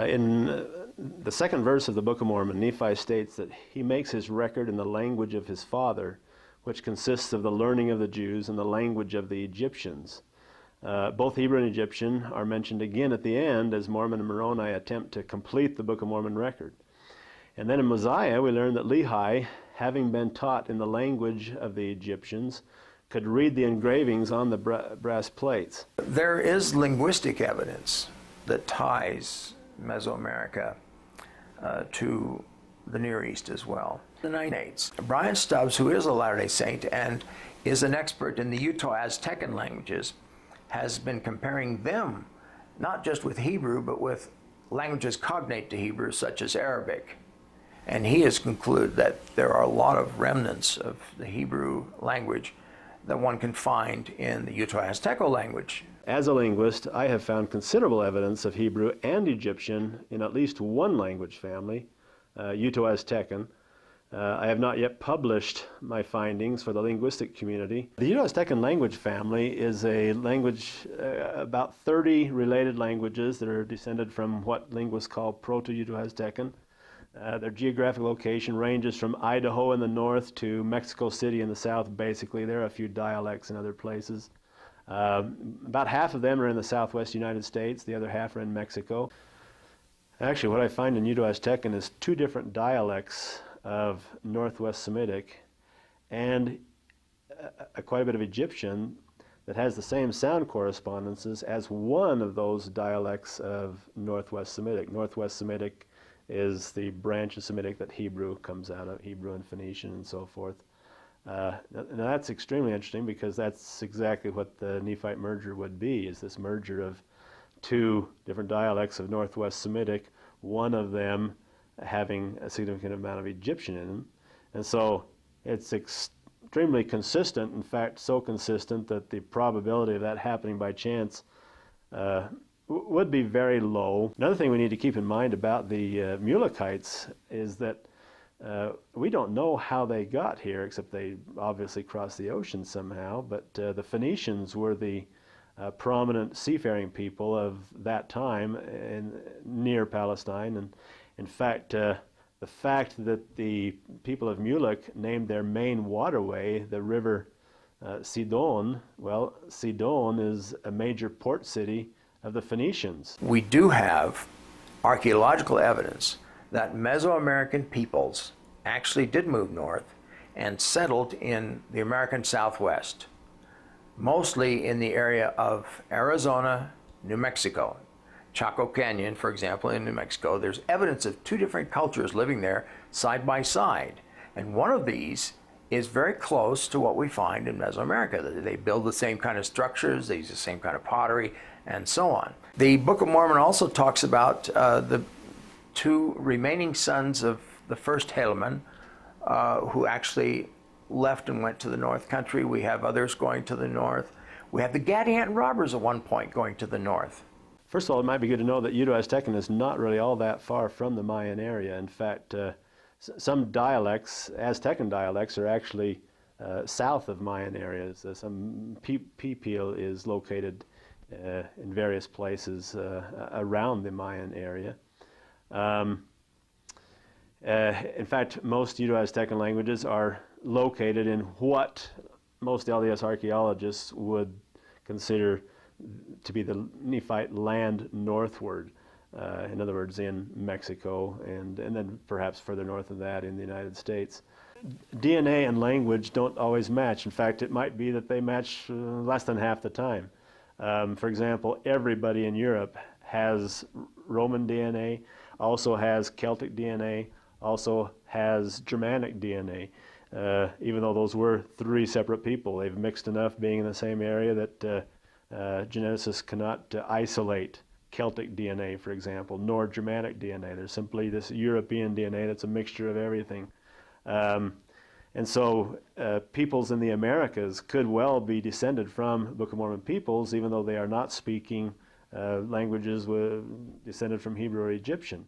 In the second verse of the Book of Mormon, Nephi states that he makes his record in the language of his father, which consists of the learning of the Jews and the language of the Egyptians. Both Hebrew and Egyptian are mentioned again at the end as Mormon and Moroni attempt to complete the Book of Mormon record. And then in Mosiah, we learn that Lehi, having been taught in the language of the Egyptians, could read the engravings on the brass plates. There is linguistic evidence that ties Mesoamerica to the Near East as well. The Nineates. Brian Stubbs, who is a Latter-day Saint and is an expert in the Uto-Aztecan languages, has been comparing them not just with Hebrew, but with languages cognate to Hebrew, such as Arabic. And he has concluded that there are a lot of remnants of the Hebrew language that one can find in the Uto-Azteco language. As a linguist, I have found considerable evidence of Hebrew and Egyptian in at least one language family, Uto-Aztecan. I have not yet published my findings for the linguistic community. The Uto-Aztecan language family is a language, about 30 related languages that are descended from what linguists call Proto-Uto-Aztecan. Their geographic location ranges from Idaho in the north to Mexico City in the south, basically. There are a few dialects in other places. About half of them are in the southwest United States, the other half are in Mexico. Actually, what I find in Uto-Aztecan is two different dialects of Northwest Semitic and quite a bit of Egyptian that has the same sound correspondences as one of those dialects of Northwest Semitic. Northwest Semitic is the branch of Semitic that Hebrew comes out of, Hebrew and Phoenician and so forth. Now that's extremely interesting because that's exactly what the Nephite merger would be, is this merger of two different dialects of Northwest Semitic, one of them having a significant amount of Egyptian in them. And so it's extremely consistent, in fact so consistent that the probability of that happening by chance would be very low. Another thing we need to keep in mind about the Mulekites is that we don't know how they got here, except they obviously crossed the ocean somehow, but the Phoenicians were the prominent seafaring people of that time near Palestine. And in fact, the fact that the people of Mulek named their main waterway the river Sidon, well, Sidon is a major port city of the Phoenicians. We do have archaeological evidence that Mesoamerican peoples actually did move north and settled in the American Southwest, mostly in the area of Arizona, New Mexico. Chaco Canyon, for example, in New Mexico, there's evidence of two different cultures living there side by side. And one of these is very close to what we find in Mesoamerica. They build the same kind of structures, they use the same kind of pottery, and so on. The Book of Mormon also talks about the two remaining sons of the first Helaman, who actually left and went to the North Country. We have others going to the north. We have the Gadianton robbers at one point going to the north. First of all, it might be good to know that Uto-Aztecan is not really all that far from the Mayan area. In fact, some dialects, Aztecan dialects, are actually south of Mayan areas. Some Pipil is located in various places around the Mayan area. In fact, most Uto-Aztecan languages are located in what most LDS archaeologists would consider to be the Nephite land northward. In other words, in Mexico and then perhaps further north of that in the United States. DNA and language don't always match. In fact, it might be that they match less than half the time. For example, everybody in Europe has Roman DNA, also has Celtic DNA, also has Germanic DNA. Even though those were three separate people, they've mixed enough being in the same area that geneticists cannot isolate Celtic DNA, for example, nor Germanic DNA. There's simply this European DNA that's a mixture of everything. And so peoples in the Americas could well be descended from Book of Mormon peoples, even though they are not speaking languages descended from Hebrew or Egyptian.